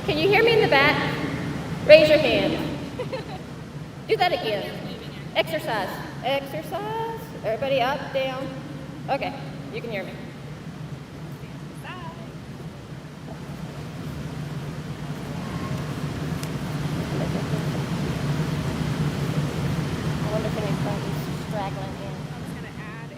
Can you hear me in the back? Raise your hand. Do that again. Exercise. Exercise. Everybody up, down. Okay, you can hear me. I wonder if anybody's straggling in. I'm just going to add a...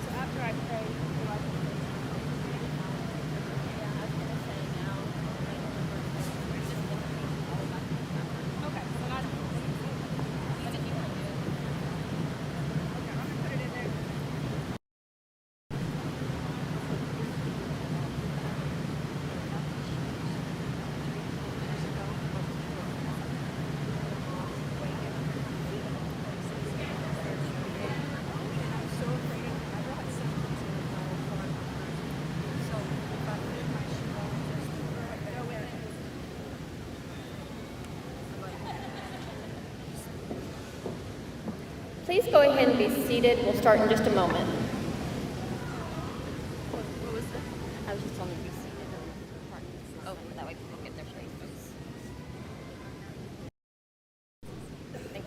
So after I pray, do I... Okay, so not... Okay, I'm going to put it in there. Please go ahead and be seated. We'll start in just a moment. What was that? I was just telling you to be seated. Oh, that way people get their faces. Thank you.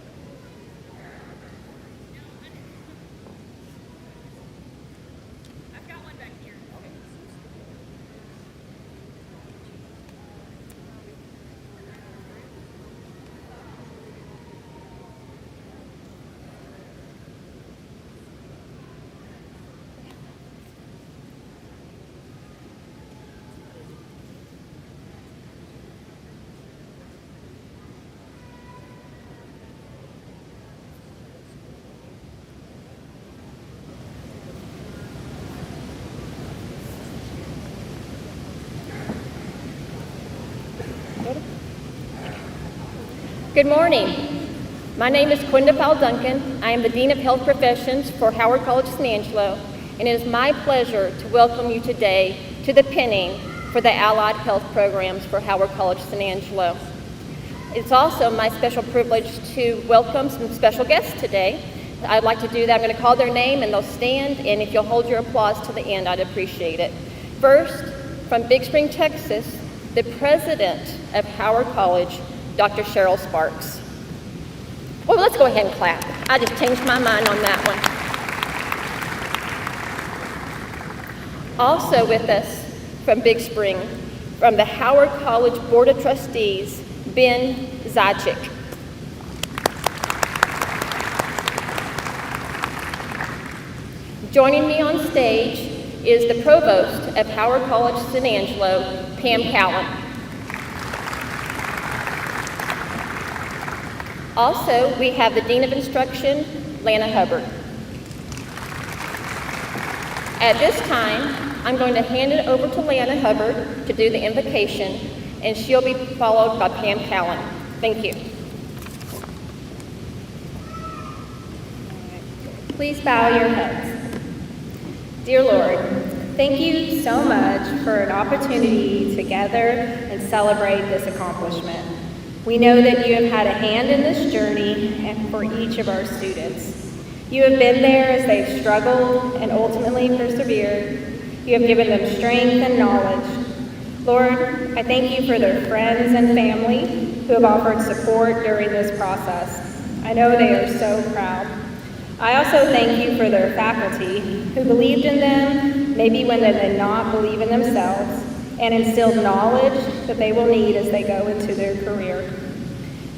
I've got one back here. Good morning. My name is Quinda Powell Duncan. I am the Dean of Health Professions for Howard College San Angelo, and it is my pleasure to welcome you today to the pinning for the Allied Health Programs for Howard College San Angelo. It's also my special privilege to welcome some special guests today. I'd like to do that. I'm going to call their name and they'll stand, and if you'll hold your applause to the end, I'd appreciate it. First, from Big Spring, Texas, the president of Howard College, Dr. Cheryl Sparks. Well, let's go ahead and clap. I just changed my mind on that one. Also with us from Big Spring, from the Howard College Board of Trustees, Ben Zajic. Joining me on stage is the provost of Howard College San Angelo, Pam Cowan. Also, we have the Dean of Instruction, Lana Hubbard. At this time, I'm going to hand it over to Lana Hubbard to do the invocation, and she'll be followed by Pam Callan. Thank you. Please bow your heads. Dear Lord, thank you so much for an opportunity to gather and celebrate this accomplishment. We know that you have had a hand in this journey and for each of our students. You have been there as they've struggled and ultimately persevered. You have given them strength and knowledge. Lord, I thank you for their friends and family who have offered support during this process. I know they are so proud. I also thank you for their faculty who believed in them, maybe when they did not believe in themselves, and instilled knowledge that they will need as they go into their career.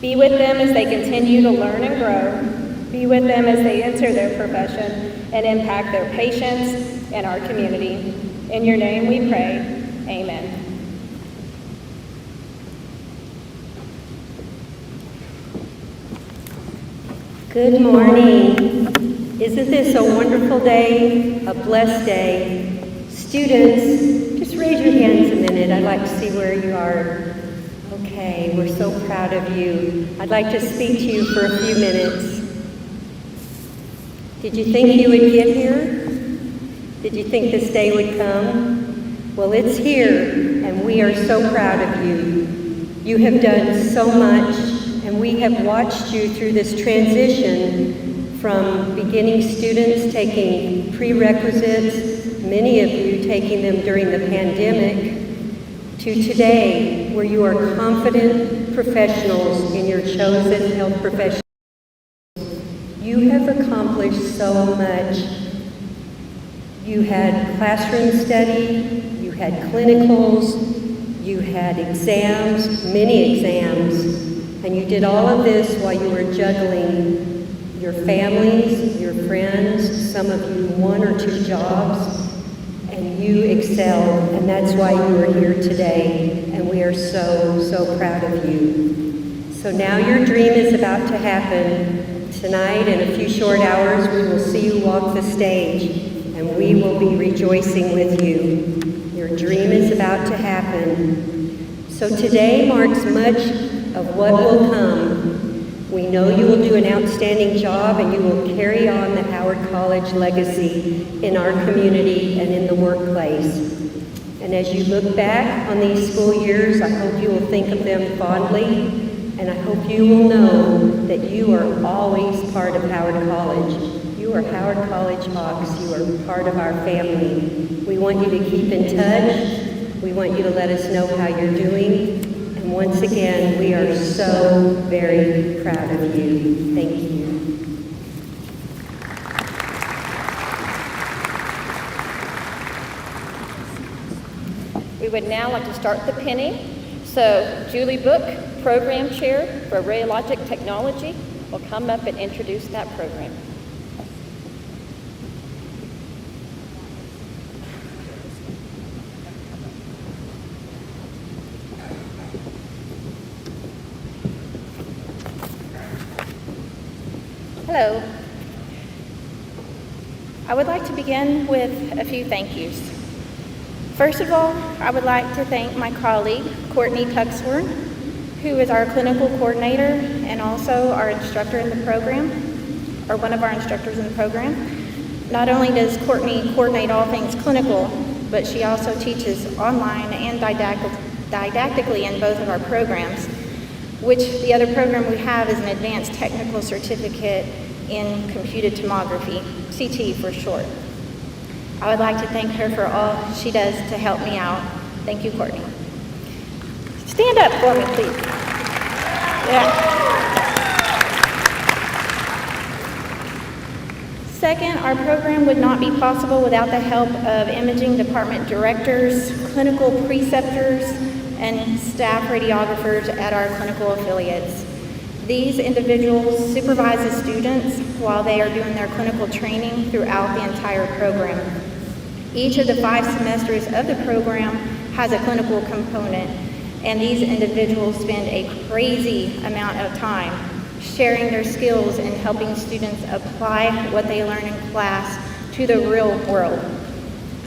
Be with them as they continue to learn and grow. Be with them as they enter their profession and impact their patients and our community. In your name we pray, amen. Good morning. Isn't this a wonderful day, a blessed day? Students, just raise your hands a minute. I'd like to see where you are. Okay, we're so proud of you. I'd like to speak to you for a few minutes. Did you think you would get here? Did you think this day would come? Well, it's here, and we are so proud of you. You have done so much, and we have watched you through this transition from beginning students taking prerequisites, many of you taking them during the pandemic, to today, where you are confident professionals in your chosen health profession. You have accomplished so much. You had classroom study, you had clinicals, you had exams, many exams, and you did all of this while you were juggling your families, your friends, some of you 1 or 2 jobs, and you excelled, and that's why you are here today, and we are so, so proud of you. So now your dream is about to happen. Tonight, in a few short hours, we will see you walk the stage, and we will be rejoicing with you. Your dream is about to happen. So today marks much of what will come. We know you will do an outstanding job, and you will carry on the Howard College legacy in our community and in the workplace. And as you look back on these school years, I hope you will think of them fondly, and I hope you will know that you are always part of Howard College. You are Howard College Hawks. You are part of our family. We want you to keep in touch. We want you to let us know how you're doing. And once again, we are so very proud of you. Thank you. We would now like to start the pinning. So Julie Book, Program Chair for Radiologic Technology, will come up and introduce that program. Hello. I would like to begin with a few thank yous. First of all, I would like to thank my colleague, Courtney Tuxworth, who is our clinical coordinator and also our instructor in the program, or one of our instructors in the program. Not only does Courtney coordinate all things clinical, but she also teaches online and didactically in both of our programs, which the other program we have is an advanced technical certificate in computed tomography, CT for short. I would like to thank her for all she does to help me out. Thank you, Courtney. Stand up for me, please. Yeah. Second, our program would not be possible without the help of imaging department directors, clinical preceptors, and staff radiographers at our clinical affiliates. These individuals supervise the students while they are doing their clinical training throughout the entire program. Each of the 5 semesters of the program has a clinical component, and these individuals spend a crazy amount of time sharing their skills and helping students apply what they learn in class to the real world.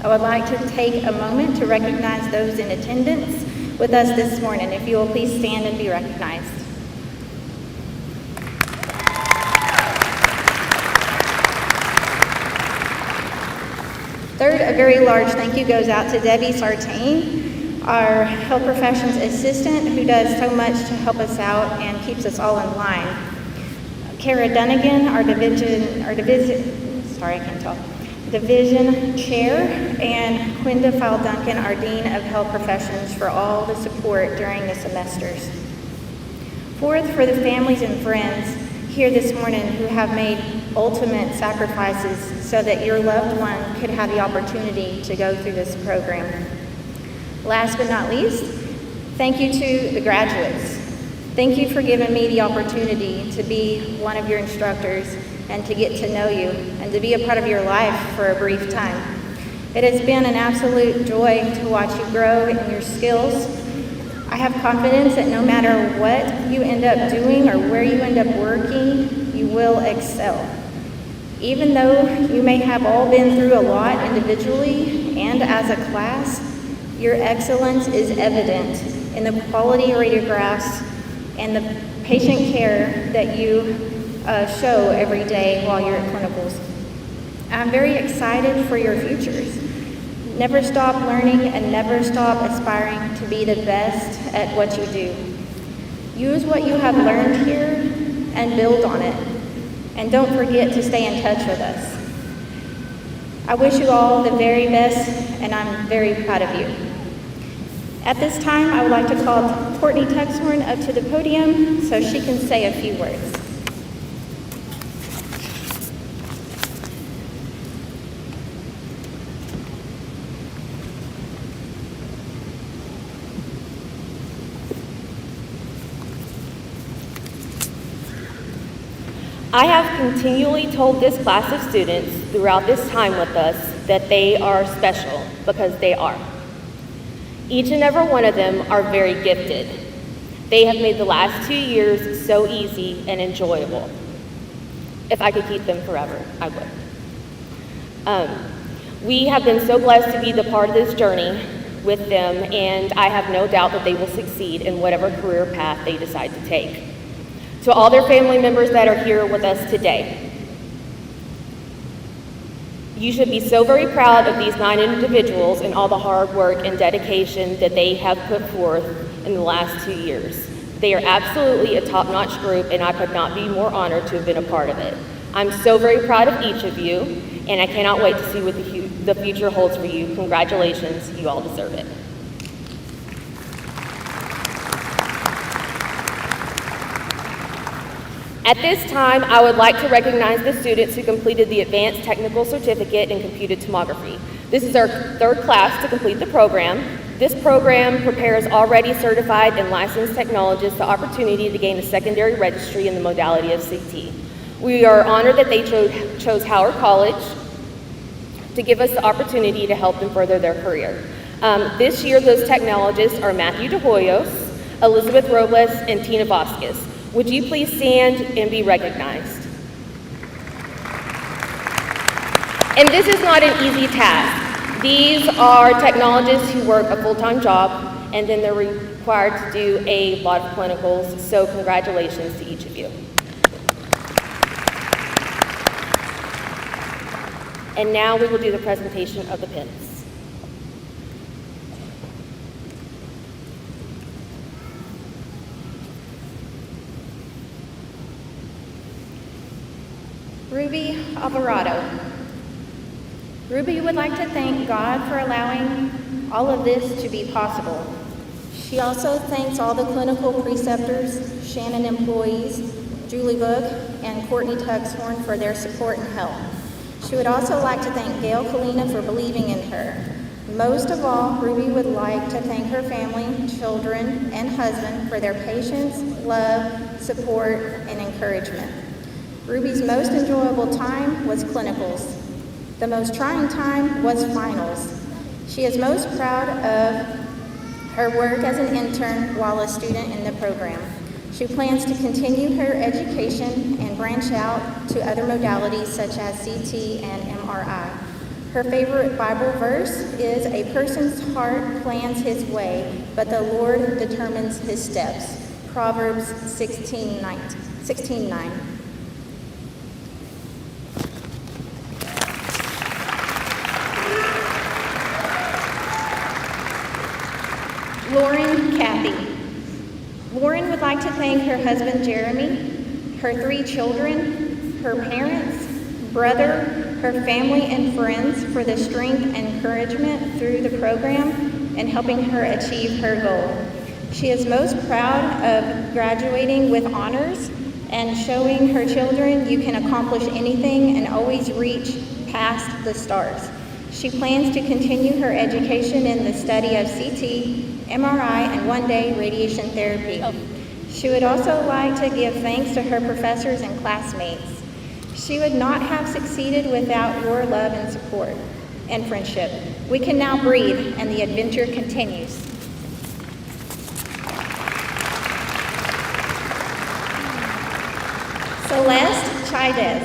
I would like to take a moment to recognize those in attendance with us this morning. If you will please stand and be recognized. Third, a very large thank you goes out to Debbie Sartain, our health professions assistant, who does so much to help us out and keeps us all in line. Kara Dunnigan, our division chair, and Quinda File Duncan, our Dean of Health Professions, for all the support during the semesters. Fourth, for the families and friends here this morning who have made ultimate sacrifices so that your loved one could have the opportunity to go through this program. Last but not least, thank you to the graduates. Thank you for giving me the opportunity to be one of your instructors and to get to know you and to be a part of your life for a brief time. It has been an absolute joy to watch you grow in your skills. I have confidence that no matter what you end up doing or where you end up working, you will excel. Even though you may have all been through a lot individually and as a class, your excellence is evident in the quality radiographs and the patient care that you show every day while you're at clinicals. I'm very excited for your futures. Never stop learning and never stop aspiring to be the best at what you do. Use what you have learned here and build on it. And don't forget to stay in touch with us. I wish you all the very best, and I'm very proud of you. At this time, I would like to call Courtney Tuxhorn up to the podium so she can say a few words. I have continually told this class of students throughout this time with us that they are special, because they are. Each and every one of them are very gifted. They have made the last 2 years so easy and enjoyable. If I could keep them forever, I would. We have been so blessed to be the part of this journey with them, and I have no doubt that they will succeed in whatever career path they decide to take. To all their family members that are here with us today, you should be so very proud of these 9 individuals and all the hard work and dedication that they have put forth in the last 2 years. They are absolutely a top-notch group, and I could not be more honored to have been a part of it. I'm so very proud of each of you, and I cannot wait to see what the future holds for you. Congratulations, you all deserve it. At this time, I would like to recognize the students who completed the Advanced Technical Certificate in Computed Tomography. This is our 3rd class to complete the program. This program prepares already certified and licensed technologists the opportunity to gain a secondary registry in the modality of CT. We are honored that they chose Howard College to give us the opportunity to help them further their career. This year, those technologists are Matthew DeHoyos, Elizabeth Robles, and Tina Vasquez. Would you please stand and be recognized? And this is not an easy task. These are technologists who work a full-time job, and then they're required to do a lot of clinicals, so congratulations to each of you. And now we will do the presentation of the pins. Ruby Alvarado. Ruby would like to thank God for allowing all of this to be possible. She also thanks all the clinical preceptors, Shannon employees, Julie Book, and Courtney Tuxhorn for their support and help. She would also like to thank Gail Kalina for believing in her. Most of all, Ruby would like to thank her family, children, and husband for their patience, love, support, and encouragement. Ruby's most enjoyable time was clinicals. The most trying time was finals. She is most proud of her work as an intern while a student in the program. She plans to continue her education and branch out to other modalities such as CT and MRI. Her favorite Bible verse is, "A person's heart plans his way, but the Lord determines his steps." Proverbs 16:9. Lauren Kathy. Lauren would like to thank her husband Jeremy, her 3 children, her parents, brother, her family and friends for the strength and encouragement through the program and helping her achieve her goal. She is most proud of graduating with honors and showing her children you can accomplish anything and always reach past the stars. She plans to continue her education in the study of CT, MRI, and one day radiation therapy. She would also like to give thanks to her professors and classmates. She would not have succeeded without your love and support and friendship. We can now breathe and the adventure continues. Celeste Chaidez.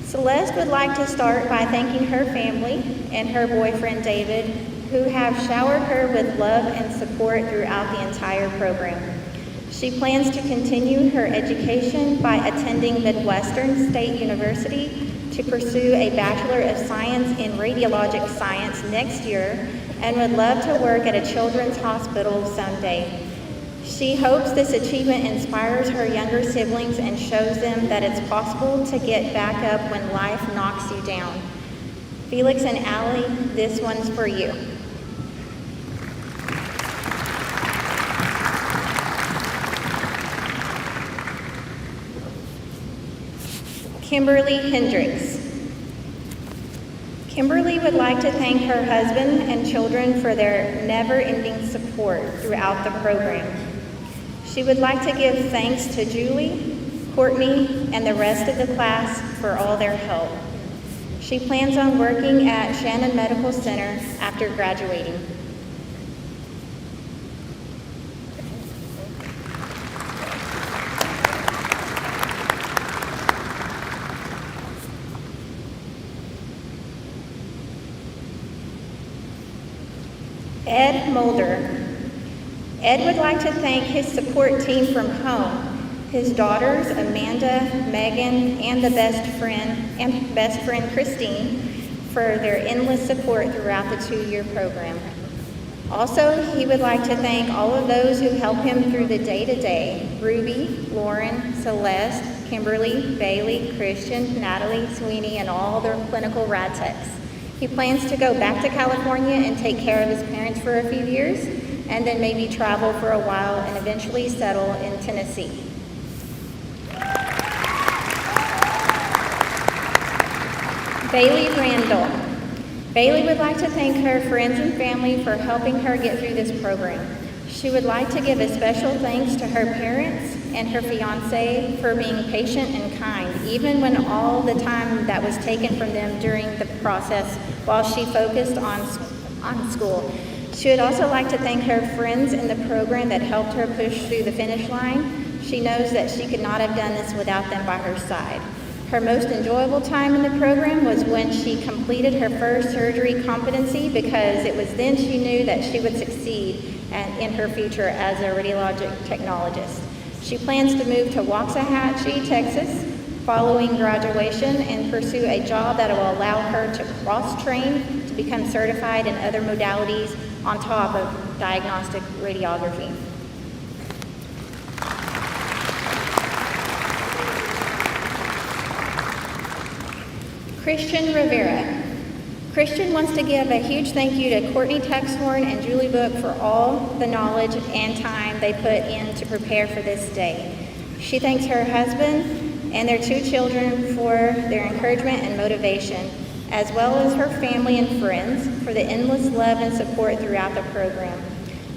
Celeste would like to start by thanking her family and her boyfriend David, who have showered her with love and support throughout the entire program. She plans to continue her education by attending Midwestern State University to pursue a Bachelor of Science in Radiologic Science next year and would love to work at a children's hospital someday. She hopes this achievement inspires her younger siblings and shows them that it's possible to get back up when life knocks you down. Felix and Allie, this one's for you. Kimberly Hendricks. Kimberly would like to thank her husband and children for their never-ending support throughout the program. She would like to give thanks to Julie, Courtney, and the rest of the class for all their help. She plans on working at Shannon Medical Center after graduating. Ed Mulder. Ed would like to thank his support team from home, his daughters Amanda, Megan, and the best friend Christine for their endless support throughout the 2-year program. Also, he would like to thank all of those who help him through the day-to-day: Ruby, Lauren, Celeste, Kimberly, Bailey, Christian, Natalie, Sweeney, and all their clinical rad techs. He plans to go back to California and take care of his parents for a few years, and then maybe travel for a while and eventually settle in Tennessee. Bailey Randall. Bailey would like to thank her friends and family for helping her get through this program. She would like to give a special thanks to her parents and her fiance for being patient and kind, even when all the time that was taken from them during the process while she focused on school. She would also like to thank her friends in the program that helped her push through the finish line. She knows that she could not have done this without them by her side. Her most enjoyable time in the program was when she completed her first surgery competency, because it was then she knew that she would succeed in her future as a radiologic technologist. She plans to move to Waxahachie, Texas, following graduation and pursue a job that will allow her to cross-train to become certified in other modalities on top of diagnostic radiography. Christian Rivera. Christian wants to give a huge thank you to Courtney Texhorn and Julie Book for all the knowledge and time they put in to prepare for this day. She thanks her husband and their 2 children for their encouragement and motivation, as well as her family and friends for the endless love and support throughout the program.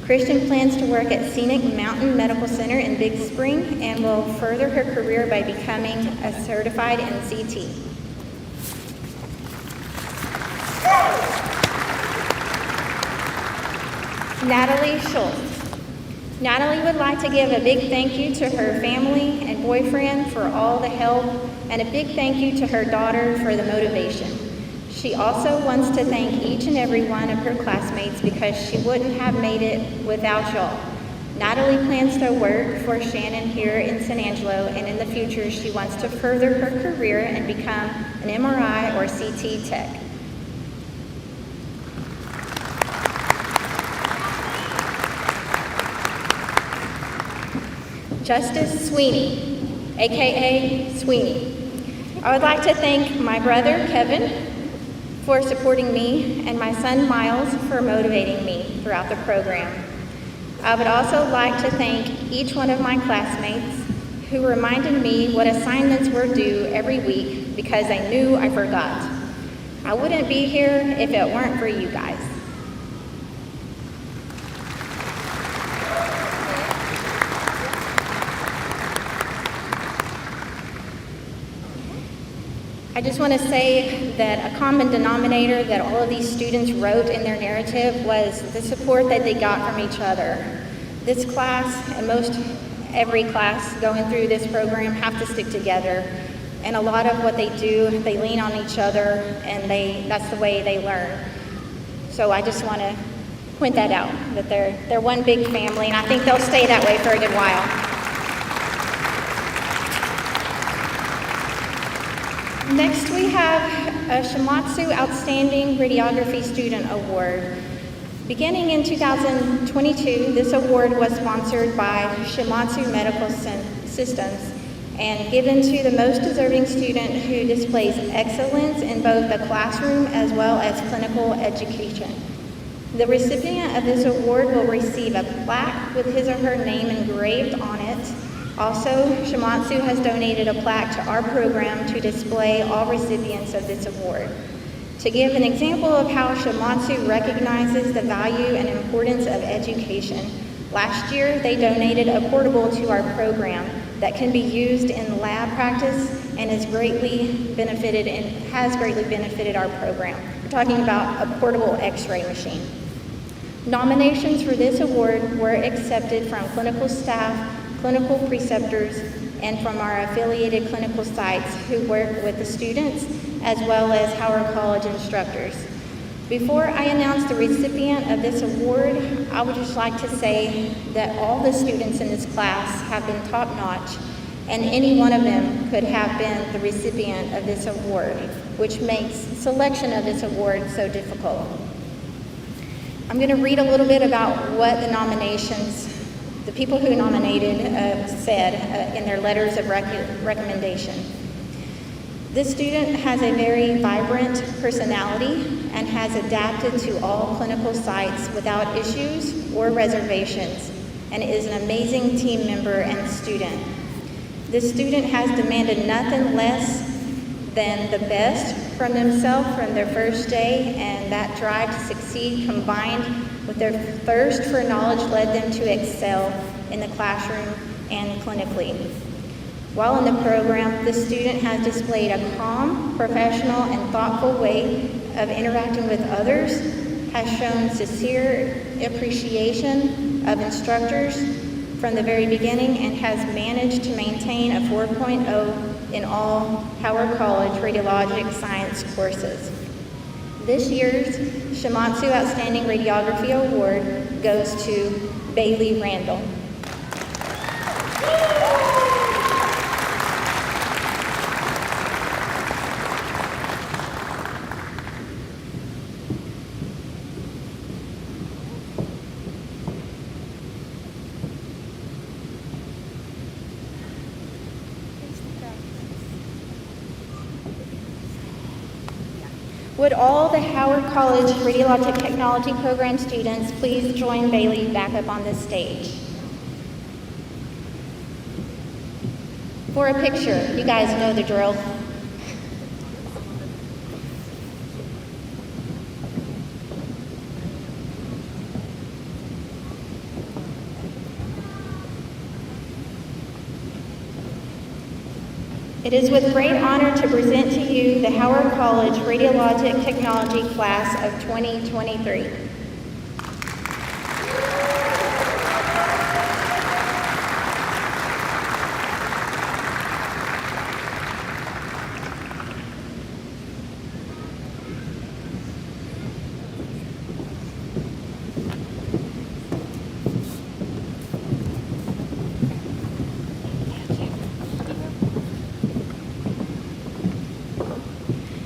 Christian plans to work at Scenic Mountain Medical Center in Big Spring and will further her career by becoming a certified in CT. Natalie Schultz. Natalie would like to give a big thank you to her family and boyfriend for all the help, and a big thank you to her daughter for the motivation. She also wants to thank each and every one of her classmates because she wouldn't have made it without y'all. Natalie plans to work for Shannon here in San Angelo, and in the future she wants to further her career and become an MRI or CT tech. Justice Sweeney, aka Sweeney. I would like to thank my brother Kevin for supporting me and my son Miles for motivating me throughout the program. I would also like to thank each one of my classmates who reminded me what assignments were due every week because I knew I forgot. I wouldn't be here if it weren't for you guys. I just want to say that a common denominator that all of these students wrote in their narrative was the support that they got from each other. This class and most every class going through this program have to stick together. And a lot of what they do, they lean on each other, and that's the way they learn. So I just want to point that out, that they're one big family, and I think they'll stay that way for a good while. Next, we have a Shimatsu Outstanding Radiography Student Award. Beginning in 2022, this award was sponsored by Shimatsu Medical Systems and given to the most deserving student who displays excellence in both the classroom as well as clinical education. The recipient of this award will receive a plaque with his or her name engraved on it. Also, Shimatsu has donated a plaque to our program to display all recipients of this award. To give an example of how Shimatsu recognizes the value and importance of education, last year they donated a portable to our program that can be used in lab practice and has greatly benefited our program. We're talking about a portable X-ray machine. Nominations for this award were accepted from clinical staff, clinical preceptors, and from our affiliated clinical sites who work with the students as well as Howard College instructors. Before I announce the recipient of this award, I would just like to say that all the students in this class have been top-notch, and any one of them could have been the recipient of this award, which makes selection of this award so difficult. I'm going to read a little bit about what the people who nominated said in their letters of recommendation. This student has a very vibrant personality and has adapted to all clinical sites without issues or reservations, and is an amazing team member and student. This student has demanded nothing less than the best from themselves from their first day, and that drive to succeed combined with their thirst for knowledge led them to excel in the classroom and clinically. While in the program, the student has displayed a calm, professional, and thoughtful way of interacting with others, has shown sincere appreciation of instructors from the very beginning, and has managed to maintain a 4.0 in all Howard College radiologic science courses. This year's Shimatsu Outstanding Radiography Award goes to Bailey Randall. Would all the Howard College Radiologic Technology Program students please join Bailey back up on this stage? For a picture, you guys know the drill. It is with great honor to present to you the Howard College Radiologic Technology Class of 2023.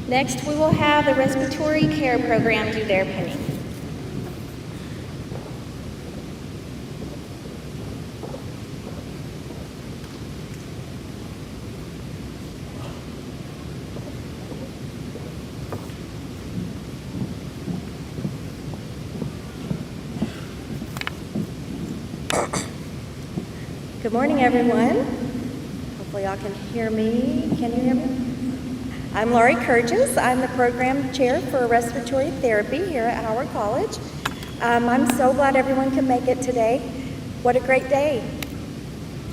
Next, we will have the respiratory care program do their pinning. Good morning, everyone. Hopefully y'all can hear me. Can you hear me? I'm Laurie Kurgis. I'm the program chair for respiratory therapy here at Howard College. I'm so glad everyone can make it today. What a great day.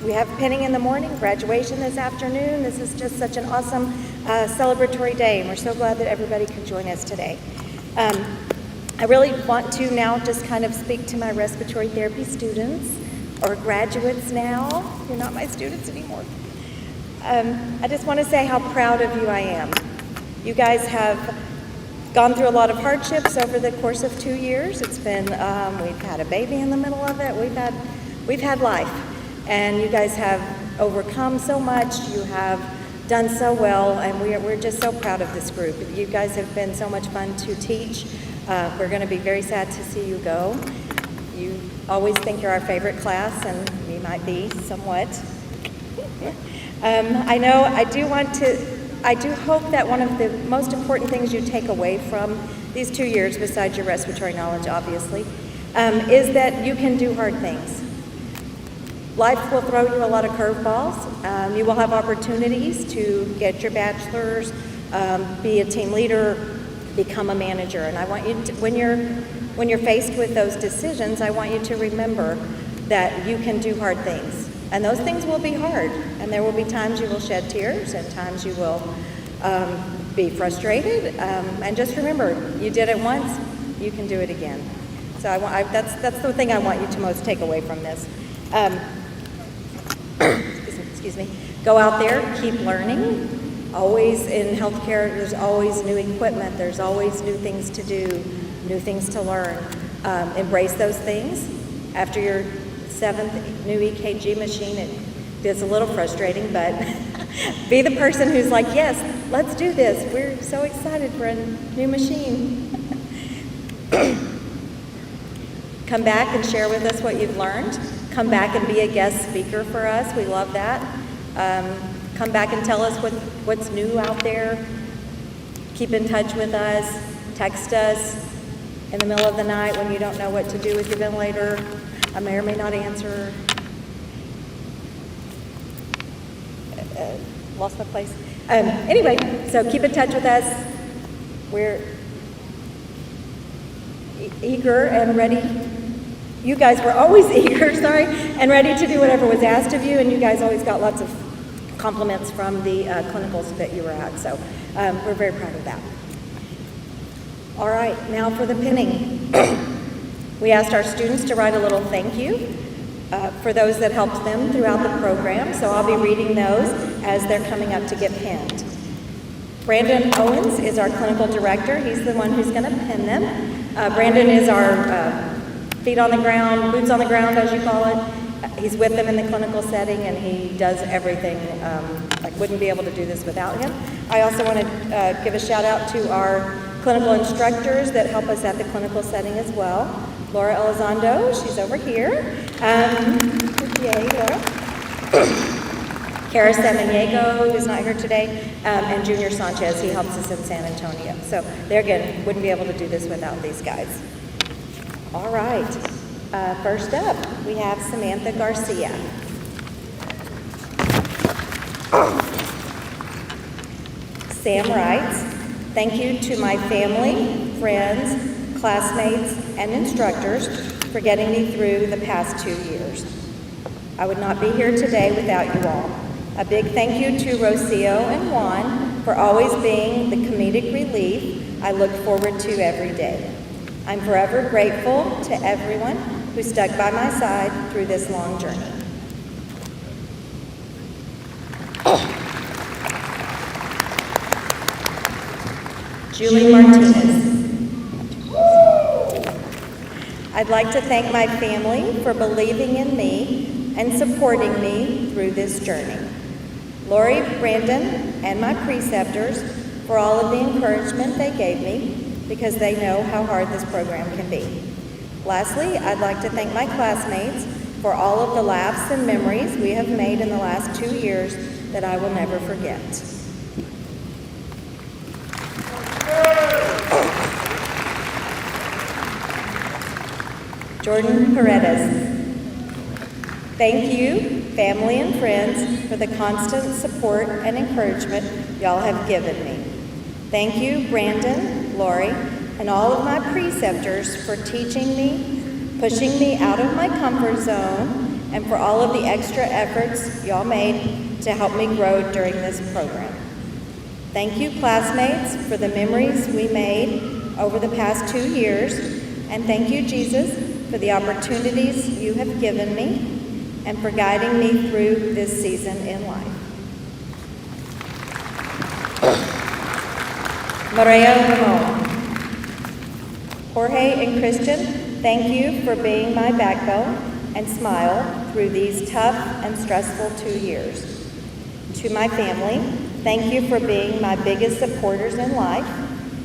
We have pinning in the morning, graduation this afternoon. This is just such an awesome celebratory day, and we're so glad that everybody could join us today. I really want to now just kind of speak to my respiratory therapy students, or graduates now. You're not my students anymore. I just want to say how proud of you I am. You guys have gone through a lot of hardships over the course of 2 years. It's been, we've had a baby in the middle of it. We've had life, and you guys have overcome so much. You have done so well, and we're just so proud of this group. You guys have been so much fun to teach. We're going to be very sad to see you go. You always think you're our favorite class, and we might be somewhat. I do hope that one of the most important things you take away from these 2 years, besides your respiratory knowledge, obviously, is that you can do hard things. Life will throw you a lot of curveballs. You will have opportunities to get your bachelor's, be a team leader, become a manager. And I want you to, when you're faced with those decisions, I want you to remember that you can do hard things. And those things will be hard. And there will be times you will shed tears, and times you will be frustrated. And just remember, you did it once, you can do it again. So that's the thing I want you to most take away from this. Excuse me. Go out there, keep learning. Always in healthcare, there's always new equipment, there's always new things to do, new things to learn. Embrace those things. After your 7th new EKG machine, it gets a little frustrating, but be the person who's like, yes, let's do this. We're so excited for a new machine. Come back and share with us what you've learned. Come back and be a guest speaker for us. We love that. Come back and tell us what's new out there. Keep in touch with us. Text us in the middle of the night when you don't know what to do with your ventilator. I may or may not answer. Lost my place. Anyway, so keep in touch with us. We're eager and ready. You guys were always eager, and ready to do whatever was asked of you, and you guys always got lots of compliments from the clinicals that you were at, so we're very proud of that. All right, now for the pinning. We asked our students to write a little thank you for those that helped them throughout the program, so I'll be reading those as they're coming up to get pinned. Brandon Owens is our clinical director. He's the one who's going to pin them. Brandon is our feet on the ground, boots on the ground, as you call it. He's with them in the clinical setting, and he does everything. I wouldn't be able to do this without him. I also want to give a shout out to our clinical instructors that help us at the clinical setting as well. Laura Elizondo, she's over here. Yay, Laura. Kara Samaniego, who's not here today, and Junior Sanchez, he helps us in San Antonio. So there again, wouldn't be able to do this without these guys. All right. First up, we have Samantha Garcia. Sam writes, thank you to my family, friends, classmates, and instructors for getting me through the past 2 years. I would not be here today without you all. A big thank you to Rocio and Juan for always being the comedic relief I look forward to every day. I'm forever grateful to everyone who stuck by my side through this long journey. Julie Martinez. I'd like to thank my family for believing in me and supporting me through this journey. Lori, Brandon, and my preceptors for all of the encouragement they gave me, because they know how hard this program can be. Lastly, I'd like to thank my classmates for all of the laughs and memories we have made in the last 2 years that I will never forget. Jordan Paredes. Thank you, family and friends, for the constant support and encouragement y'all have given me. Thank you, Brandon, Lori, and all of my preceptors for teaching me, pushing me out of my comfort zone, and for all of the extra efforts y'all made to help me grow during this program. Thank you, classmates, for the memories we made over the past 2 years, and thank you, Jesus, for the opportunities you have given me and for guiding me through this season in life. Maria Ramon. Jorge and Christian, thank you for being my backbone and smile through these tough and stressful 2 years. To my family, thank you for being my biggest supporters in life.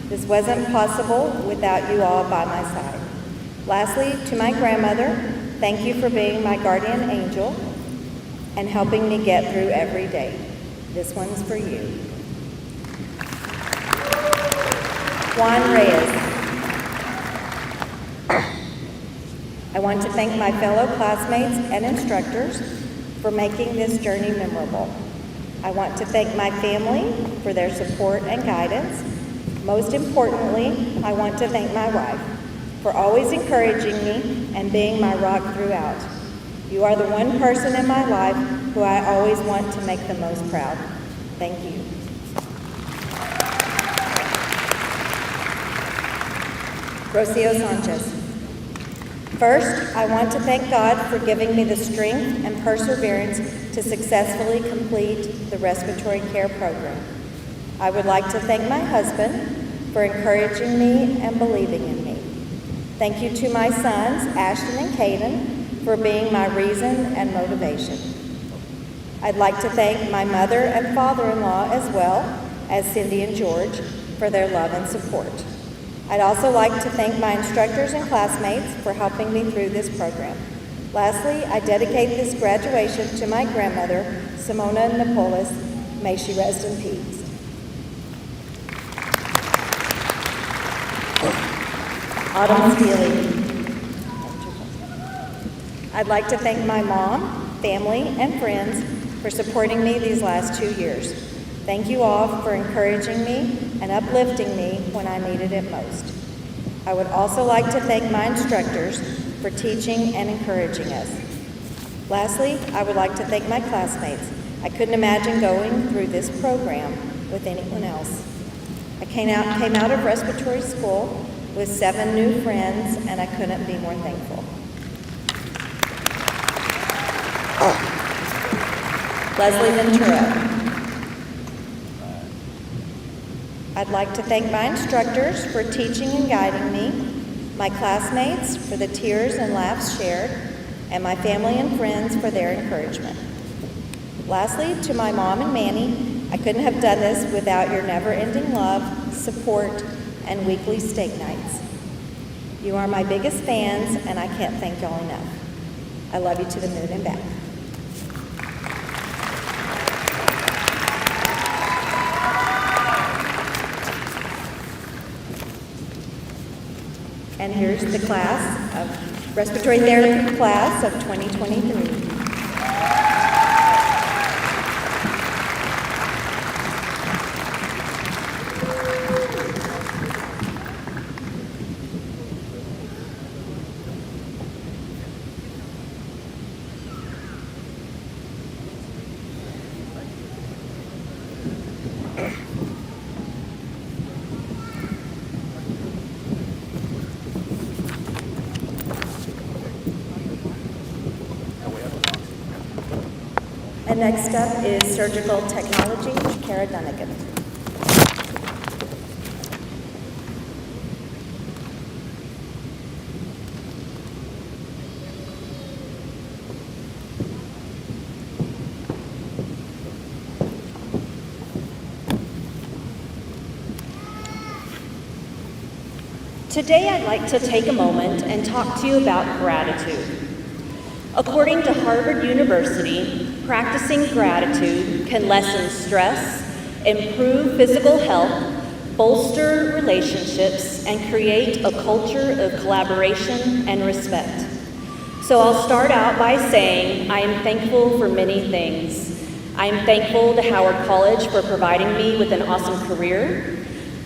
This wasn't possible without you all by my side. Lastly, to my grandmother, thank you for being my guardian angel and helping me get through every day. This one's for you. Juan Reyes. I want to thank my fellow classmates and instructors for making this journey memorable. I want to thank my family for their support and guidance. Most importantly, I want to thank my wife for always encouraging me and being my rock throughout. You are the one person in my life who I always want to make the most proud. Thank you. Rocio Sanchez. First, I want to thank God for giving me the strength and perseverance to successfully complete the respiratory care program. I would like to thank my husband for encouraging me and believing in me. Thank you to my sons, Ashton and Caden, for being my reason and motivation. I'd like to thank my mother and father-in-law as well as Cindy and George for their love and support. I'd also like to thank my instructors and classmates for helping me through this program. Lastly, I dedicate this graduation to my grandmother, Simona Napolis. May she rest in peace. Autumn Steely. I'd like to thank my mom, family, and friends for supporting me these last 2 years. Thank you all for encouraging me and uplifting me when I needed it most. I would also like to thank my instructors for teaching and encouraging us. Lastly, I would like to thank my classmates. I couldn't imagine going through this program with anyone else. I came out of respiratory school with 7 new friends, and I couldn't be more thankful. Leslie Ventura. I'd like to thank my instructors for teaching and guiding me, my classmates for the tears and laughs shared, and my family and friends for their encouragement. Lastly, to my mom and Manny, I couldn't have done this without your never-ending love, support, and weekly steak nights. You are my biggest fans, and I can't thank y'all enough. I love you to the moon and back. And here's the class of respiratory therapy class of 2023. And next up is surgical technology, Kara Dunnigan. Today I'd like to take a moment and talk to you about gratitude. According to Harvard University, practicing gratitude can lessen stress, improve physical health, bolster relationships, and create a culture of collaboration and respect. So I'll start out by saying I am thankful for many things. I am thankful to Howard College for providing me with an awesome career.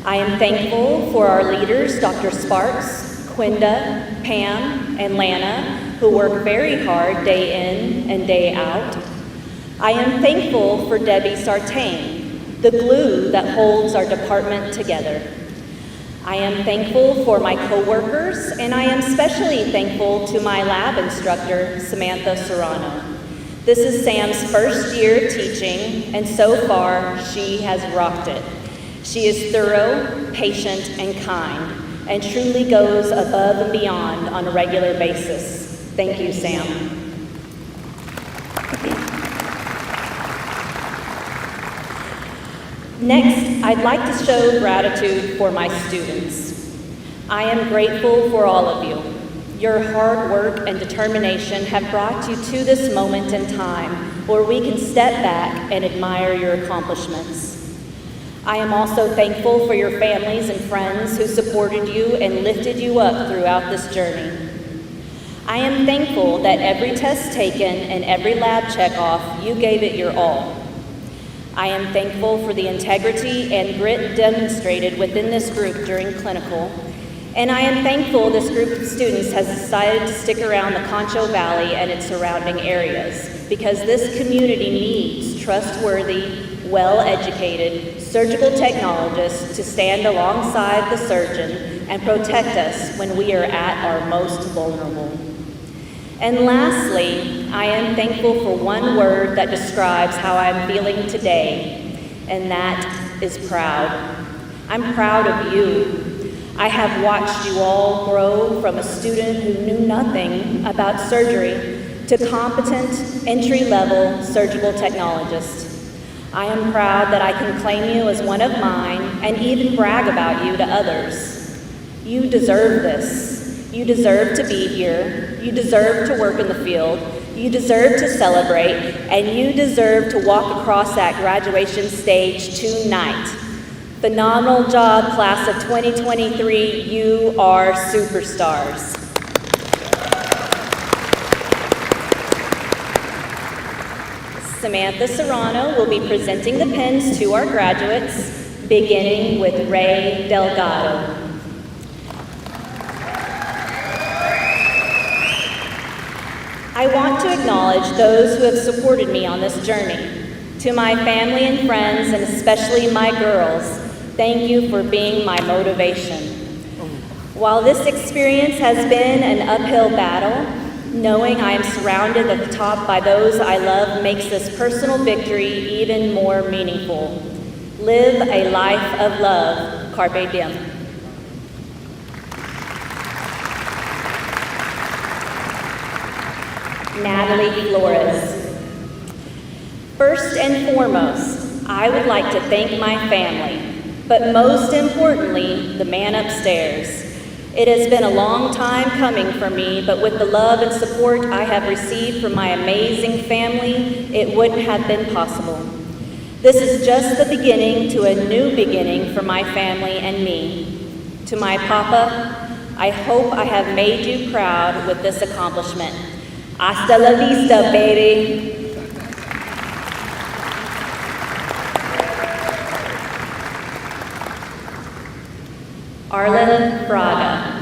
I am thankful for our leaders, Dr. Sparks, Quinda, Pam, and Lana, who work very hard day in and day out. I am thankful for Debbie Sartain, the glue that holds our department together. I am thankful for my coworkers, and I am especially thankful to my lab instructor, Samantha Serrano. This is Sam's first year teaching, and so far, she has rocked it. She is thorough, patient, and kind, and truly goes above and beyond on a regular basis. Thank you, Sam. Next, I'd like to show gratitude for my students. I am grateful for all of you. Your hard work and determination have brought you to this moment in time where we can step back and admire your accomplishments. I am also thankful for your families and friends who supported you and lifted you up throughout this journey. I am thankful that every test taken and every lab check-off, you gave it your all. I am thankful for the integrity and grit demonstrated within this group during clinical, and I am thankful this group of students has decided to stick around the Concho Valley and its surrounding areas because this community needs trustworthy, well-educated surgical technologists to stand alongside the surgeon and protect us when we are at our most vulnerable. And lastly, I am thankful for one word that describes how I'm feeling today, and that is proud. I'm proud of you. I have watched you all grow from a student who knew nothing about surgery to competent, entry-level surgical technologist. I am proud that I can claim you as one of mine and even brag about you to others. You deserve this. You deserve to be here. You deserve to work in the field. You deserve to celebrate, and you deserve to walk across that graduation stage tonight. Phenomenal job, class of 2023. You are superstars. Samantha Serrano will be presenting the pins to our graduates, beginning with Ray Delgado. I want to acknowledge those who have supported me on this journey. To my family and friends, and especially my girls, thank you for being my motivation. While this experience has been an uphill battle, knowing I am surrounded at the top by those I love makes this personal victory even more meaningful. Live a life of love. Carpe diem. Natalie Flores. First and foremost, I would like to thank my family, but most importantly, the man upstairs. It has been a long time coming for me, but with the love and support I have received from my amazing family, it wouldn't have been possible. This is just the beginning to a new beginning for my family and me. To my papa, I hope I have made you proud with this accomplishment. Hasta la vista, baby. Arlen Braga.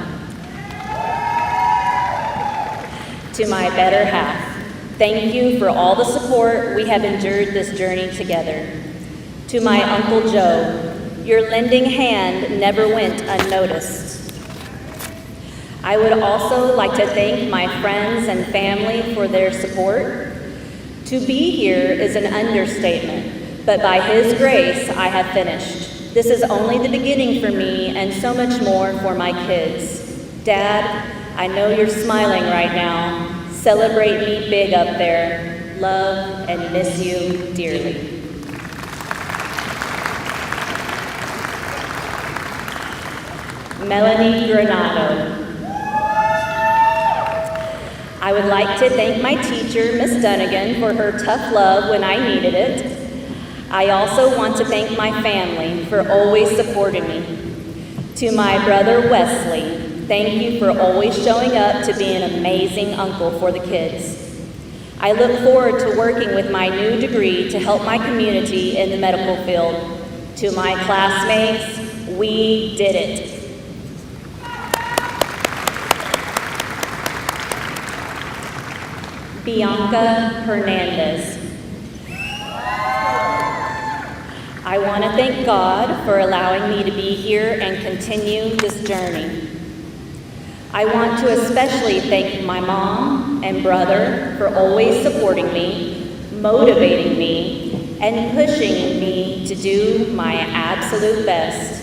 To my better half, thank you for all the support we have endured this journey together. To my Uncle Joe, your lending hand never went unnoticed. I would also like to thank my friends and family for their support. To be here is an understatement, but by His grace, I have finished. This is only the beginning for me and so much more for my kids. Dad, I know you're smiling right now. Celebrate me big up there. Love and miss you dearly. Melanie Granado. I would like to thank my teacher, Miss Dunnigan, for her tough love when I needed it. I also want to thank my family for always supporting me. To my brother, Wesley, thank you for always showing up to be an amazing uncle for the kids. I look forward to working with my new degree to help my community in the medical field. To my classmates, we did it. Bianca Hernandez. I want to thank God for allowing me to be here and continue this journey. I want to especially thank my mom and brother for always supporting me, motivating me, and pushing me to do my absolute best.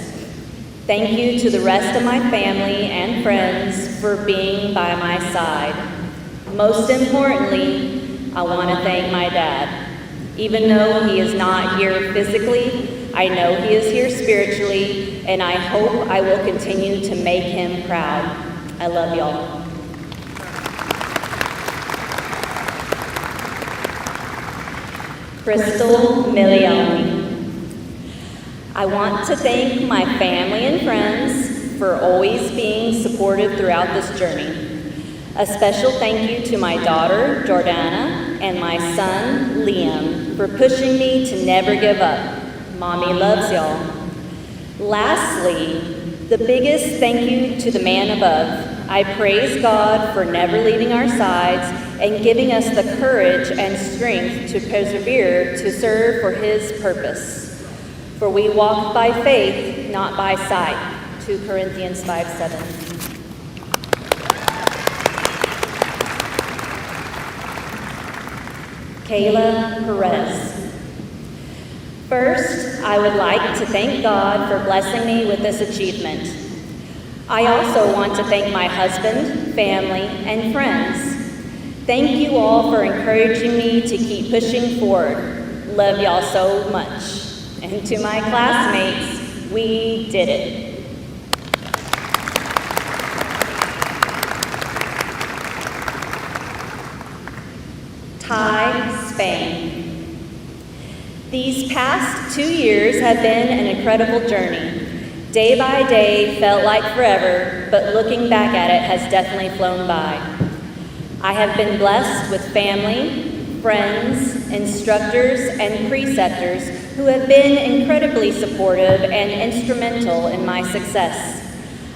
Thank you to the rest of my family and friends for being by my side. Most importantly, I want to thank my dad. Even though he is not here physically, I know he is here spiritually, and I hope I will continue to make him proud. I love y'all. Crystal Milioni. I want to thank my family and friends for always being supportive throughout this journey. A special thank you to my daughter, Jordana, and my son, Liam, for pushing me to never give up. Mommy loves y'all. Lastly, the biggest thank you to the man above. I praise God for never leaving our sides and giving us the courage and strength to persevere to serve for his purpose. For we walk by faith, not by sight. 2 Corinthians 5:7. Kayla Perez. First, I would like to thank God for blessing me with this achievement. I also want to thank my husband, family, and friends. Thank you all for encouraging me to keep pushing forward. Love y'all so much. And to my classmates, we did it. Thai, Spain. These past 2 years have been an incredible journey. Day by day felt like forever, but looking back at it has definitely flown by. I have been blessed with family, friends, instructors, and preceptors who have been incredibly supportive and instrumental in my success.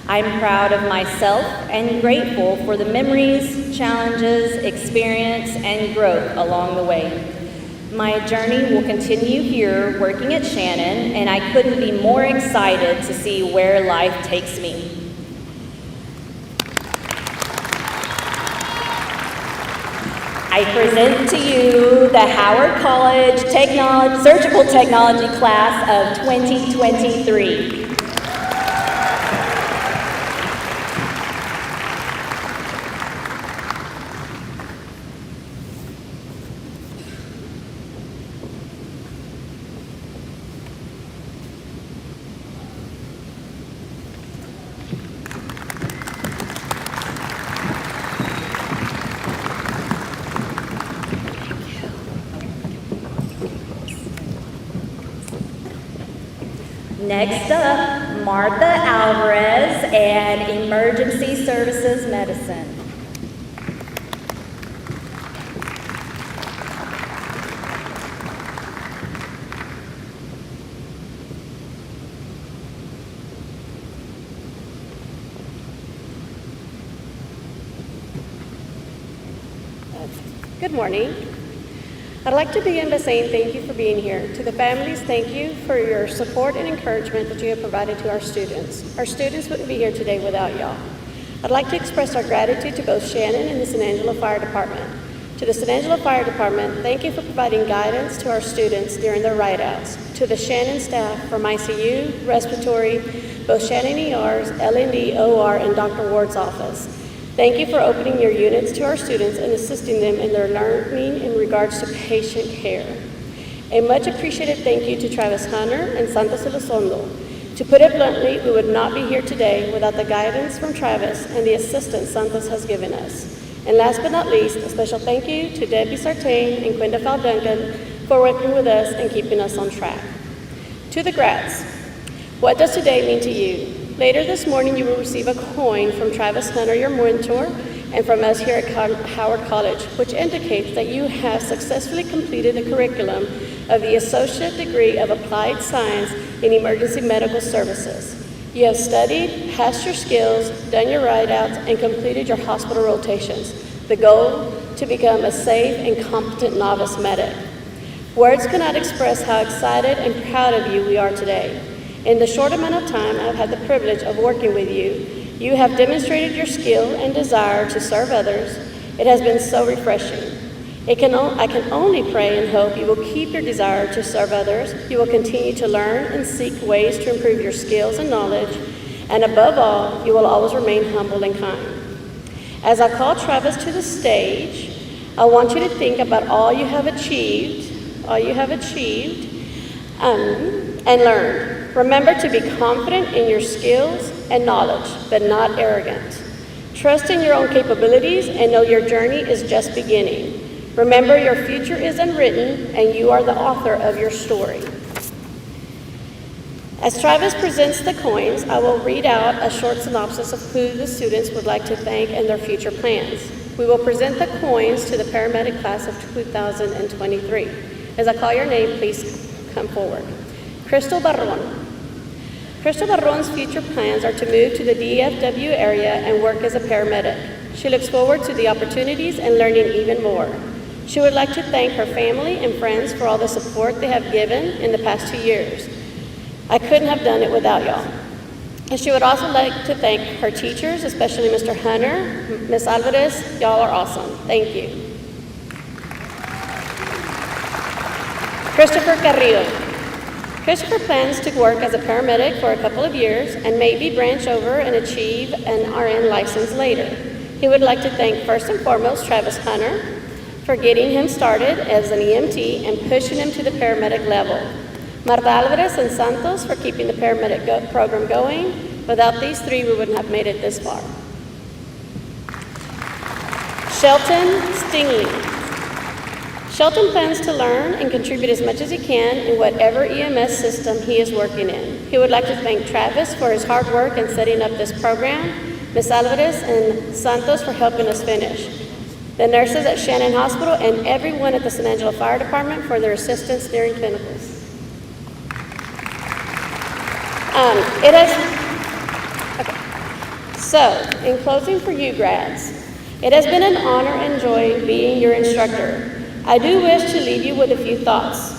I'm proud of myself and grateful for the memories, challenges, experience, and growth along the way. My journey will continue here working at Shannon, and I couldn't be more excited to see where life takes me. I present to you the Howard College Surgical Technology class of 2023. Next up, Martha Alvarez and Emergency Services Medicine. Good morning. I'd like to begin by saying thank you for being here. To the families, thank you for your support and encouragement that you have provided to our students. Our students wouldn't be here today without y'all. I'd like to express our gratitude to both Shannon and the San Angelo Fire Department. To the San Angelo Fire Department, thank you for providing guidance to our students during their ride-outs. To the Shannon staff from ICU, respiratory, both Shannon ERs, LND, OR, and Dr. Ward's office. Thank you for opening your units to our students and assisting them in their learning in regards to patient care. A much appreciated thank you to Travis Hunter and Santa Silosondo, to To put it bluntly, we would not be here today without the guidance from Travis and the assistance Santos has given us. And last but not least, a special thank you to Debbie Sartain and Quinda Duncan for working with us and keeping us on track. To the grads, what does today mean to you? Later this morning, you will receive a coin from Travis Hunter, your mentor, and from us here at Howard College, which indicates that you have successfully completed the curriculum of the Associate Degree of Applied Science in Emergency Medical Services. You have studied, passed your skills, done your write-outs, and completed your hospital rotations. The goal, to become a safe and competent novice medic. Words cannot express how excited and proud of you we are today. In the short amount of time I've had the privilege of working with you, you have demonstrated your skill and desire to serve others. It has been so refreshing. I can only pray and hope you will keep your desire to serve others. You will continue to learn and seek ways to improve your skills and knowledge. And above all, you will always remain humble and kind. As I call Travis to the stage, I want you to think about all you have achieved and learned. Remember to be confident in your skills and knowledge, but not arrogant. Trust in your own capabilities and know your journey is just beginning. Remember, your future is unwritten and you are the author of your story. As Travis presents the coins, I will read out a short synopsis of who the students would like to thank and their future plans. We will present the coins to the paramedic class of 2023. As I call your name, please come forward. Crystal Barron. Crystal Barron's future plans are to move to the DFW area and work as a paramedic. She looks forward to the opportunities and learning even more. She would like to thank her family and friends for all the support they have given in the past 2 years. I couldn't have done it without y'all. And she would also like to thank her teachers, especially Mr. Hunter, Ms. Alvarez. Y'all are awesome. Thank you. Christopher Carrillo. Christopher plans to work as a paramedic for a couple of years and maybe branch over and achieve an RN license later. He would like to thank first and foremost Travis Hunter for getting him started as an EMT and pushing him to the paramedic level. Marta Alvarez and Santos for keeping the paramedic program going. Without these three, we wouldn't have made it this far. Shelton Stingley. Shelton plans to learn and contribute as much as he can in whatever EMS system he is working in. He would like to thank Travis for his hard work in setting up this program, Ms. Alvarez and Santos for helping us finish, the nurses at Shannon Hospital, and everyone at the San Angelo Fire Department for their assistance during clinicals. So, in closing for you grads, it has been an honor and joy being your instructor. I do wish to leave you with a few thoughts.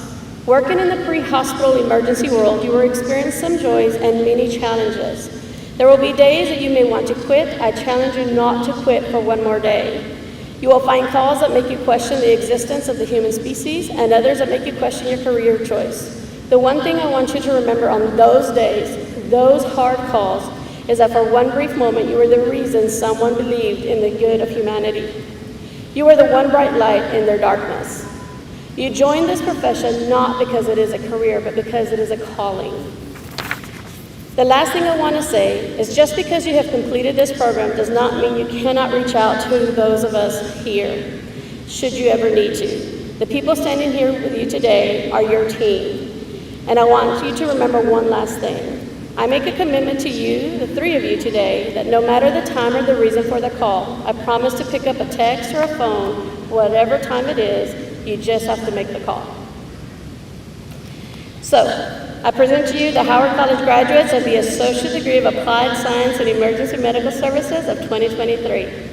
Working in the pre-hospital emergency world, you will experience some joys and many challenges. There will be days that you may want to quit. I challenge you not to quit for one more day. You will find calls that make you question the existence of the human species and others that make you question your career choice. The one thing I want you to remember on those days, those hard calls, is that for one brief moment you were the reason someone believed in the good of humanity. You are the one bright light in their darkness. You joined this profession not because it is a career, but because it is a calling. The last thing I want to say is just because you have completed this program does not mean you cannot reach out to those of us here, should you ever need to. The people standing here with you today are your team. And I want you to remember one last thing. I make a commitment to you, the three of you today, that no matter the time or the reason for the call, I promise to pick up a text or a phone, whatever time it is, you just have to make the call. So, I present to you the Howard College graduates of the Associate Degree of Applied Science in Emergency Medical Services of 2023.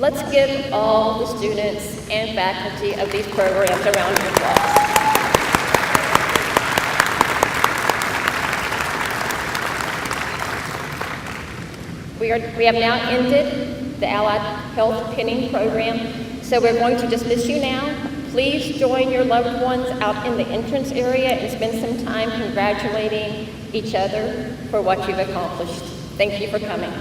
Let's give all the students and faculty of these programs a round of applause. We have now ended the Allied Health Pinning program, so we're going to dismiss you now. Please join your loved ones out in the entrance area and spend some time congratulating each other for what you've accomplished. Thank you for coming.